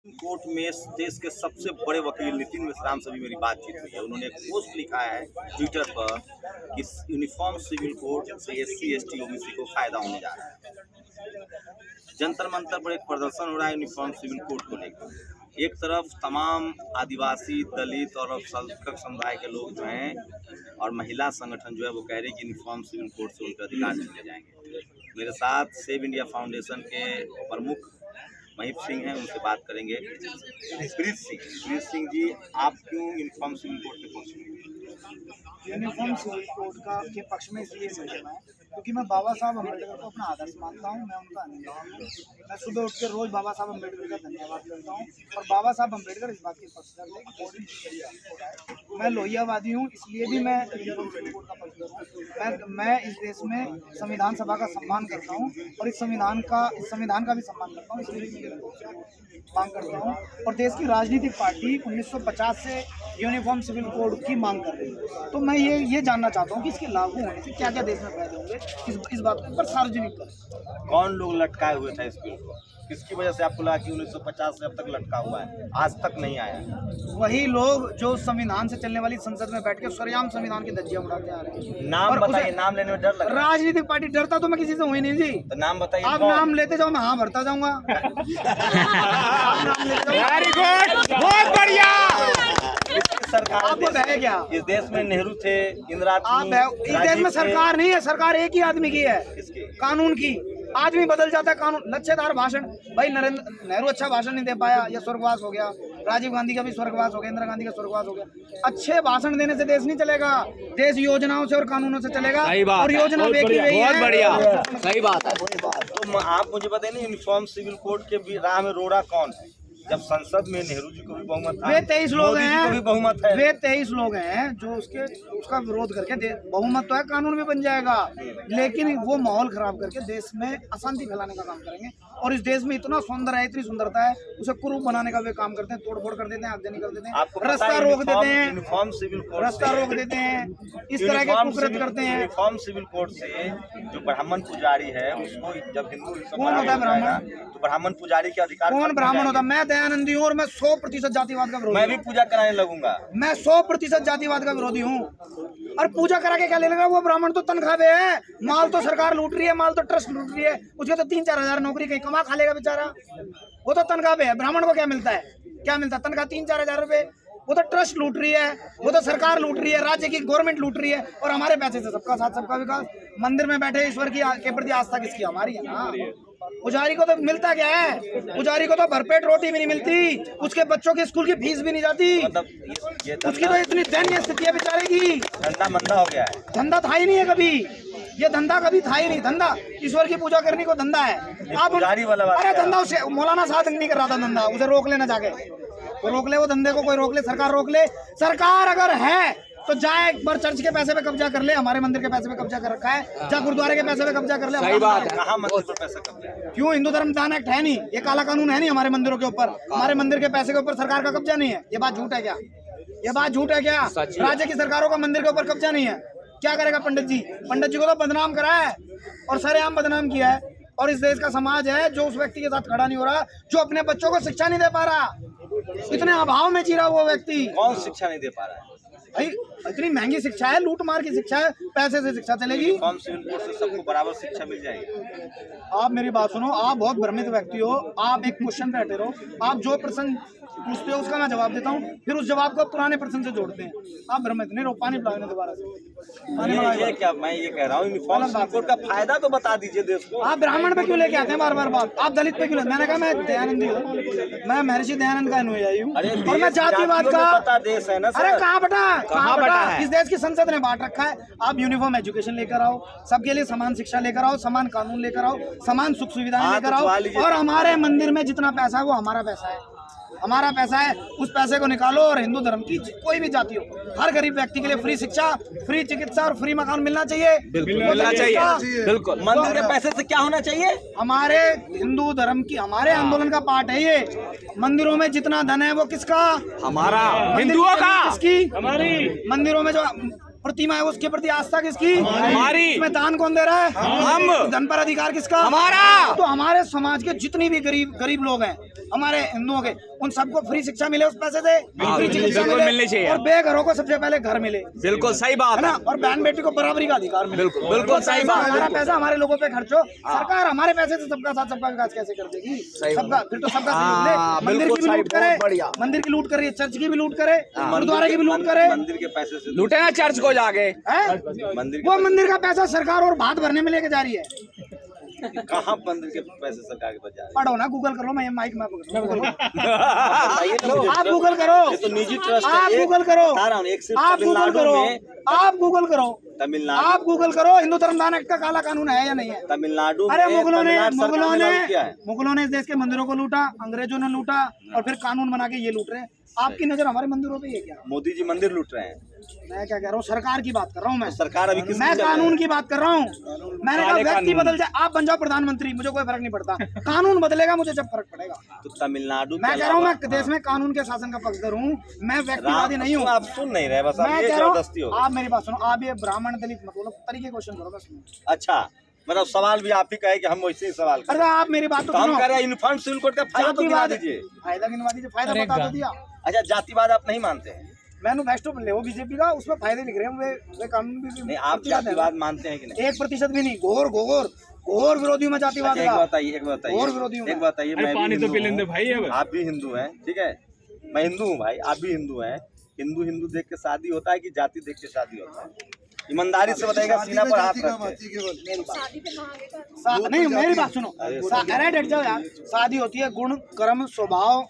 Court में देश के सबसे बड़े वकील नितिन मिश्राम से भी मेरी बातचीत हुई है। उन्होंने एक पोस्ट लिखा है ट्विटर पर कि यूनिफॉर्म सिविल कोड से SC ST OBC को फायदा होने जा रहा है। जंतर मंतर पर एक प्रदर्शन हो रहा है यूनिफॉर्म सिविल कोड को लेकर। एक तरफ तमाम आदिवासी, दलित और अल्पसंख्यक समुदाय के लोग जो हैं और महिला संगठन जो है वो कह रहे हैं कि यूनिफॉर्म सिविल कोड से उनके अधिकार छीने जाएंगे। मेरे साथ सेव इंडिया फाउंडेशन के प्रमुख महीप सिंह हैं, उनसे बात करेंगे। प्रीत सिंह जी, आप क्यों यूनिफॉर्म सिविल कोड के पक्ष में? यूनिफॉर्म सिविल कोड के पक्ष में इसलिए सोचना है क्योंकि मैं बाबा साहब अम्बेडकर को अपना आदर्श मानता हूँ। मैं उनका अनुयायी हूँ। मैं सुबह उठ के रोज बाबा साहब अम्बेडकर का धन्यवाद करता हूँ और बाबा साहब अम्बेडकर इस बात के पक्षधर थे। मैं लोहियावादी हूँ, इसलिए भी मैं यूनिफॉर्म सिविल कोड का पक्षधर हूँ। मैं इस देश में संविधान सभा का सम्मान करता हूँ और इस संविधान का भी सम्मान करता हूँ, इसलिए मांग करता हूँ। और देश की राजनीतिक पार्टी 1950 से यूनिफॉर्म सिविल कोड की मांग कर रही है, तो मैं ये जानना चाहता हूँ कि इसके लागू होने से क्या क्या देश में फायदे होंगे, इस बात पर सार्वजनिक कर। कौन लोग लटकाए हुए थे इस बिल को? किसकी वजह से आपको लगा कि 1950 से अब तक लटका हुआ है, आज तक नहीं आया? वही लोग जो संविधान से चलने वाली संसद में बैठ के सरेआम संविधान की धज्जियां उड़ाते आ रहे हैं। नाम बताइए, नाम लेने में डर लग रहा है। राजनीतिक पार्टी डरता तो मैं किसी से हुई नहीं जी। तो नाम बताइए। आप नाम लेते जाओ, मैं हाँ भरता जाऊंगा। वेरी गुड, बहुत बढ़िया। सरकार आपको है क्या? इस देश में नेहरू थे, इंदिरा थी, इस देश में सरकार नहीं है, सरकार एक ही आदमी की है, किसकी? कानून की। आदमी बदल जाता है, कानून। लच्छेदार भाषण, भाई नेहरू अच्छा भाषण नहीं दे पाया, या स्वर्गवास हो गया। राजीव गांधी का भी स्वर्गवास हो गया, इंदिरा गांधी का स्वर्गवास हो गया। अच्छे भाषण देने से देश नहीं चलेगा, देश योजनाओं से और कानूनों से चलेगा। और योजना बहुत बढ़िया, सही बात है। तो आप मुझे बताइए, यूनिफॉर्म सिविल कोड के राह में रोड़ा कौन है? जब संसद में नेहरू जी को भी बहुमत था, वे 23 लोग हैं, भी बहुमत है। वे 23 लोग हैं जो उसका विरोध करके बहुमत तो है, कानून भी बन जाएगा, लेकिन वो माहौल खराब करके देश में अशांति फैलाने का काम करेंगे। और इस देश में इतना सौंदर्य है, इतनी सुंदरता है, उसे कुरूप बनाने का वे काम करते हैं, तोड़फोड़ कर देते हैं, आगजनी कर देते हैं, रास्ता रोक देते हैं, यूनिफॉर्म सिविल कोड रास्ता रोक देते हैं, इस तरह के कुकृत्य करते हैं। यूनिफॉर्म सिविल कोड से जो ब्राह्मण पुजारी है, उसको जब हिंदू कौन होता है ब्राह्मण? तो ब्राह्मण पुजारी के अधिकार कौन ब्राह्मण होता है? मैं दयानंदी हूँ और मैं 100% जातिवाद का विरोधी। मैं भी पूजा कराने लगूंगा। मैं 100% जातिवाद का विरोधी हूँ। और पूजा करा के क्या ले लेगा? वो ब्राह्मण तो तनख्वाह पे है, माल तो सरकार लूट रही है, माल तो ट्रस्ट लूट रही है, उसके तो 3-4 हजार नौकरी कहीं कमा खा लेगा बेचारा। वो तो तनख्वाह पे है। ब्राह्मण को क्या मिलता है? क्या मिलता है? तनख्वाह 3-4 हजार रुपए। वो तो ट्रस्ट लूट रही है, वो तो सरकार लूट रही है, राज्य की गवर्नमेंट लूट रही है। और हमारे पैसे से सबका साथ सबका विकास। मंदिर में बैठे ईश्वर के प्रति आस्था किसकी? हमारी है ना। पुजारी को तो मिलता क्या है? पुजारी को तो भरपेट रोटी भी नहीं मिलती, उसके बच्चों की स्कूल की फीस भी नहीं जाती। उसकी तो इतनी दयनीय स्थिति है बेचारे की। धंधा मंदा हो गया है। धंधा था ही नहीं है कभी, ये धंधा कभी था ही नहीं। धंधा ईश्वर की पूजा करने को धंधा है। आप अरे धंधा उसे मौलाना साहब नहीं कर रहा था धंधा, उसे रोक लेना जाके, कोई रोक ले वो धंधे को, कोई रोक ले, सरकार रोक ले। सरकार अगर है तो जाए एक बार चर्च के पैसे पे कब्जा कर ले, हमारे मंदिर के पैसे पे कब्जा कर रखा है, जा गुरुद्वारे के पैसे पे कब्जा कर ले। सही बात है। कहाँ मंदिर पर पैसा कब्जा है? क्यों? हिंदू धर्म दान एक्ट है नहीं, ये काला कानून है नहीं हमारे मंदिरों के ऊपर। हमारे मंदिर के पैसे के ऊपर सरकार का कब्जा नहीं है। ये बात झूठ है क्या? ये बात झूठ है क्या? राज्य की सरकारों का मंदिर के ऊपर कब्जा नहीं है। क्या करेगा पंडित जी? पंडित जी को तो बदनाम करा है और सरेआम बदनाम किया है। और इस देश का समाज है जो उस व्यक्ति के साथ खड़ा नहीं हो रहा, जो अपने बच्चों को शिक्षा नहीं दे पा रहा। इतने अभाव में जी रहा वो व्यक्ति। कौन शिक्षा नहीं दे पा रहा है? भाई इतनी महंगी शिक्षा है, लूट मार की शिक्षा है, पैसे से शिक्षा चलेगी? यूनिफॉर्म सिविल कोड से सबको बराबर शिक्षा मिल जाएगी। आप मेरी बात सुनो, आप बहुत भ्रमित व्यक्ति हो। आप एक क्वेश्चन बैठे रहो, आप जो प्रश्न पूछते हो उसका मैं जवाब देता हूँ, फिर उस जवाब को पुराने प्रश्न से जोड़ते हैं। आप भ्रमित नहीं रहो। पानी पिलाओ दोबारा से। ये क्या मैं ये कह रहा हूँ, यूनिफॉर्म सिविल कोड का फायदा तो बता दीजिए देश को। आप ब्राह्मण पे क्यों लेके आते हैं बार बार बात? आप दलित पे क्यों? मैंने कहा मैं दयानंदी हूँ, मैं महर्षि दयानंद का अनुयायी हूँ और मैं जातिवाद का। देश है ना। अरे कहाँ बटा? कहाँ बटा है? इस देश की संसद ने बांट रखा है। आप यूनिफॉर्म एजुकेशन लेकर आओ, सबके लिए समान शिक्षा लेकर आओ, समान कानून लेकर आओ, समान सुख सुविधाएं लेकर आओ। और हमारे मंदिर में जितना पैसा है वो हमारा पैसा है, हमारा पैसा है। उस पैसे को निकालो और हिंदू धर्म की कोई भी जाति हो, हर गरीब व्यक्ति के लिए फ्री शिक्षा, फ्री चिकित्सा और फ्री मकान मिलना चाहिए। बिल्कुल मिलना चाहिए। बिल्कुल। मंदिर के पैसे से क्या होना चाहिए? हमारे हिंदू धर्म की, हमारे आंदोलन का पार्ट है ये। मंदिरों में जितना धन है वो किसका? हमारा, हिंदुओं का। किसकी? हमारी। मंदिरों में जो प्रतिमा है उसके प्रति आस्था किसकी? हमारी। इसमें दान कौन दे रहा है? हम। धन पर अधिकार किसका? हमारा। तो हमारे समाज के जितनी भी गरीब लोग हैं हमारे हिंदुओं के, उन सबको फ्री शिक्षा मिले उस पैसे से, फ्री चिकित्सा बिल्कुल मिलनी चाहिए। और बेघरों को सबसे पहले घर मिले, बिल्कुल सही बात है ना, और बहन बेटी को बराबरी का अधिकार मिले। बिल्कुल बिल्कुल सही बात हमारा है। पैसा हमारे लोगों पे खर्चो, सरकार हमारे पैसे से सबका साथ सबका विकास कैसे कर देगी? सबका फिर तो सबका सहयोग ले। मंदिर की भी लूट करे, मंदिर की लूट कर रही है, चर्च की भी लूट करे, गुरुद्वारे की भी लूट करे, मंदिर के पैसे से लूटे ना चर्च को जाके। मंदिर वो मंदिर का पैसा सरकार और भात भरने में लेके जा रही है। कहाँ मंदिर के पैसे सरकार के पास जा रहे पढ़ो ना, गूगल करो, मैं माइक में पकड़ रहा हूं। हैं? आप गूगल करो, ये तो निजी ट्रस्ट आप है। गूगल करो, बता रहा हूँ, एक सिर्फ आप गूगल तमिलनाडु करो, में, आप गूगल करो, तमिलनाडु आप गूगल करो, हिंदू धर्मदान एक्ट का काला कानून है या नहीं है? तमिलनाडु अरे में मुगलों ने लागू किया है। मुगलों ने इस देश के मंदिरों को लूटा, अंग्रेजों ने लूटा, और फिर कानून बना के ये लूट रहे हैं। आपकी नजर हमारे मंदिरों पे ये क्या? मोदी जी मंदिर लूट रहे हैं। मैं क्या कह रहा हूँ, सरकार की बात कर रहा हूँ मैं। सरकार अभी किस मैं कानून की बात कर रहा हूँ। मैंने कहा व्यक्ति बदल जाए, आप बन जाओ प्रधानमंत्री, मुझे कोई फर्क नहीं पड़ता। कानून बदलेगा, मुझे जब फर्क पड़ेगा। तो तमिलनाडु मैं कह रहा हूँ, मैं देश में कानून के शासन का पक्षधर हूँ, मैं व्यक्तिवादी नहीं हूँ। आप सुन नहीं रहे, बस आप मैं ये कह रहा जबरदस्ती हो हूँ, आप मेरी बात सुनो, आप ये ब्राह्मण दलित मत बोलो, तरीके क्वेश्चन करो बस। अच्छा, मतलब सवाल भी आप ही कहे कि हम वैसे ही सवाल करें। अरे आप मेरी बात तो तो हम सुनो। कह रहे हैं यूनिफॉर्म सिविल कोड का फायदा तो गिना दीजिए। फायदा गिनवा दीजिए, फायदा बता तो दिया। अच्छा, जातिवाद आप नहीं मानते हैं? मैनिफेस्टो ले वो बीजेपी का, उसमें फायदे लिख रहे हैं, वे कानून भी नहीं, आप जातिवाद मानते हैं कि नहीं? 1% भी नहीं। घोर विरोधी में जातिवाद अच्छा, का। एक बताइए और विरोधी हूँ एक बताइए। मैं पानी भी तो पी लेंगे हिंदू भाई। हूँ, आप भी हिंदू हैं, ठीक है, मैं हिंदू हूँ भाई, आप भी हिंदू हैं। हिंदू हिंदू देख के शादी होता है कि जाति देख के शादी होता है? ईमानदारी से बताइएगा, सीना पर हाथ रख के। नहीं, मेरी बात सुनो। अरे डट जाओ यार। शादी होती है गुण, कर्म, स्वभाव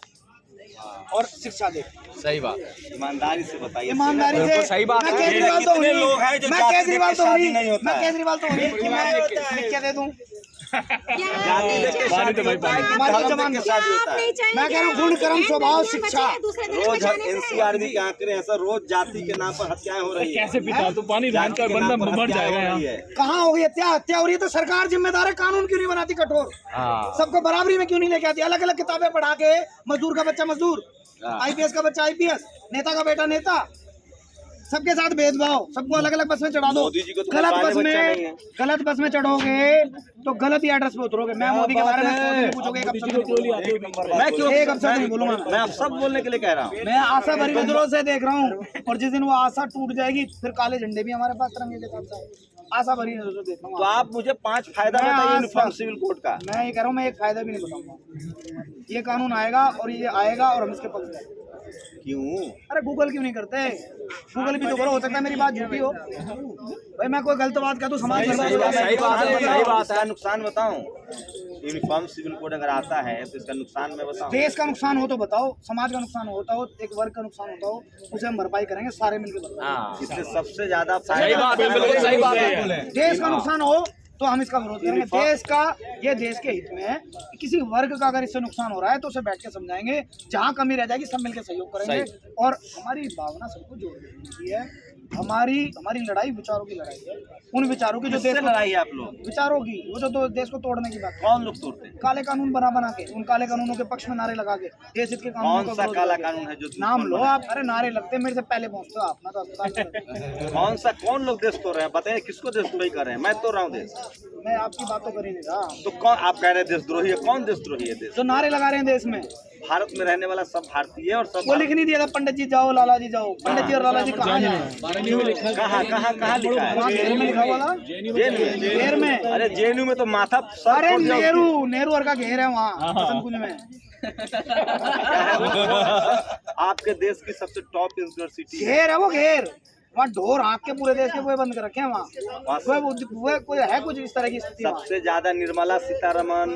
और शिक्षा दे। सही बात। ईमानदारी से बताइए। ईमानदारी से। बिल्कुल सही बात मैं है। केजरीवाल तो कितने हूँ, लोग हैं जो मैं जाति केजरीवाल देख के तो शादी हूँ, नहीं होता मैं है? केजरीवाल तो हूँ कि मैं लिख के दे दूँ। जाति देख के शादी होता है कि हमारी धर्म जबान देख के शादी होता है? मैं कह रहा हूँ गुण, कर्म, स्वभाव, शिक्षा। रोज एनसीआरबी के आंकड़े हैं सर, रोज जाति के नाम पर हत्याएं हो रही है। कैसे पीता तो पानी जाति के नाम पर हत्याएं हो रही है। कहाँ हो गई हत्या? हत्या हो रही है तो सरकार जिम्मेदार है। कानून क्यों नहीं बनाती कठोर? सबको बराबरी में क्यों नहीं लेके आती? अलग अलग किताबें पढ़ा के मजदूर का बच्चा मजदूर, आईपीएस का बच्चा आईपीएस, नेता का बेटा नेता, सबके साथ भेदभाव, सबको अलग अलग बस में चढ़ा दो। मोदी जी को तो गलत बाल बस बच्चा में, नहीं है। गलत बस में चढ़ोगे तो गलत ही एड्रेस पे उतरोगे। मैं मोदी के बारे में पूछोगे, एक अफसर नहीं बोलूंगा। मैं क्यों एक अफसर नहीं बोलूंगा। मैं आप सब बोलने के लिए कह रहा हूँ। मैं आशा भरी नजरों से देख रहा हूँ, और जिस दिन वो आशा टूट जाएगी फिर काले झंडे भी हमारे पास तिरंगे के साथ साथ। आशा भरी नजरों से देख रहा तो हूँ। आप मुझे 5 फायदा मैं बताइए आज यूनिफॉर्म तक- सिविल कोड का। मैं ये कह रहा हूँ, मैं एक फायदा भी नहीं बताऊंगा। ये कानून आएगा और ये आएगा और हम इसके पक्ष में। क्यों? अरे गूगल क्यों नहीं करते? गूगल भी तो करो, हो सकता है मेरी बात झूठी हो भाई, मैं कोई गलत बात कह दूं समाज में। सही बात है। नुकसान बताऊं? यूनिफॉर्म सिविल कोड अगर आता है तो इसका नुकसान मैं बताऊं? देश का नुकसान हो तो बताओ, समाज का नुकसान होता हो, एक वर्ग का नुकसान होता हो, उसे हम भरपाई करेंगे सारे मिलकर भरपाई। इससे सबसे ज्यादा सही फायदा बात है, बिल्कुल सही बात है। देश का नुकसान हो तो हम इसका विरोध करेंगे। देश का, ये देश के हित में है कि किसी वर्ग का अगर इससे नुकसान हो रहा है तो उसे बैठ के समझाएंगे, जहाँ कमी रह जाएगी सब मिलकर सहयोग करेंगे। और हमारी भावना सबको जोड़ने की है। हमारी लड़ाई विचारों की लड़ाई है, उन विचारों की जो देश को, लड़ाई है आप लोग। विचारों की वो जो देश को तोड़ने की बात है। कौन लोग तोड़ते हैं? काले कानून बना के, उन काले कानूनों के पक्ष में नारे लगा के देश हित के कानूनों कौन का सा विरोध काला करके। कानून है जो नाम लो आप। अरे नारे लगते हैं मेरे से पहले पहुंचते हो आप ना, तो अस्पताल कौन लोग देश तोड़ रहे हैं? बताइए, किसको देशद्रोही कर रहे हैं? मैं तोड़ रहा हूँ देश? मैं आपकी बात तो कर ही नहीं रहा। तो कौन आप कह रहे हैं देशद्रोही है? कौन देशद्रोही है? देश जो नारे लगा रहे हैं देश में, भारत में रहने वाला सब भारतीय है और सब वो लिख नहीं दिया था पंडित जी जाओ लाला जी जाओ। पंडित जी और लाला जी कहाँ जाए? कहाँ लिखा है? वहाँ घेर में लिखा हुआ था, घेर में। अरे जेएनयू में तो माथा सर अरे फोड़ दिया नेहरू और का घेर है वहाँ बसंत कुंज में। आपके देश की सबसे टॉप यूनिवर्सिटी है। घेर है वो, घेर। वहाँ ढोर हाँक के पूरे देश के कुएं बंद कर रखे हैं वहाँ। वो कोई है कुछ इस तरह की स्थिति वहाँ। सबसे ज्यादा निर्मला सीतारमन,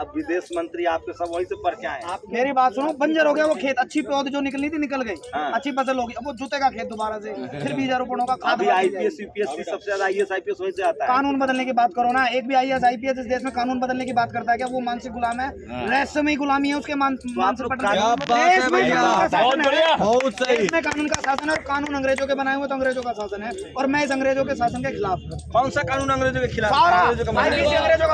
अब विदेश मंत्री आपके सब वहीं से पढ़ के आए हैं। आप मेरी बात सुनो, बंजर हो गया वो खेत। अच्छी पौध जो निकलनी थी निकल गई, हाँ। अच्छी फसल होगी, अब वो जुतेगा खेत दोबारा से, फिर बीज रोपण होगा, खाद अभी बढ़ती आईपीएस जाएगी। यूपीएससी सबसे ज्यादा आईएएस आईपीएस वहीं से आता है। कानून बदलने की बात करो ना। एक भी आईएएस आईपीएस इस देश में कानून बदलने की बात करता है क्या? वो मानसिक गुलाम है, रहस्यमयी गुलामी है उसके मानसिक पटल। देश में कानून का शासन है, देश में कानून का शासन है, और कानून अंग्रेजों के बनाए हुए तो अंग्रेजों का शासन है, और मैं इस अंग्रेजों के शासन के खिलाफ हूं। कौन सा कानून अंग्रेजों के खिलाफ? सारा अंग्रेजों का IPC अंग्रेजों का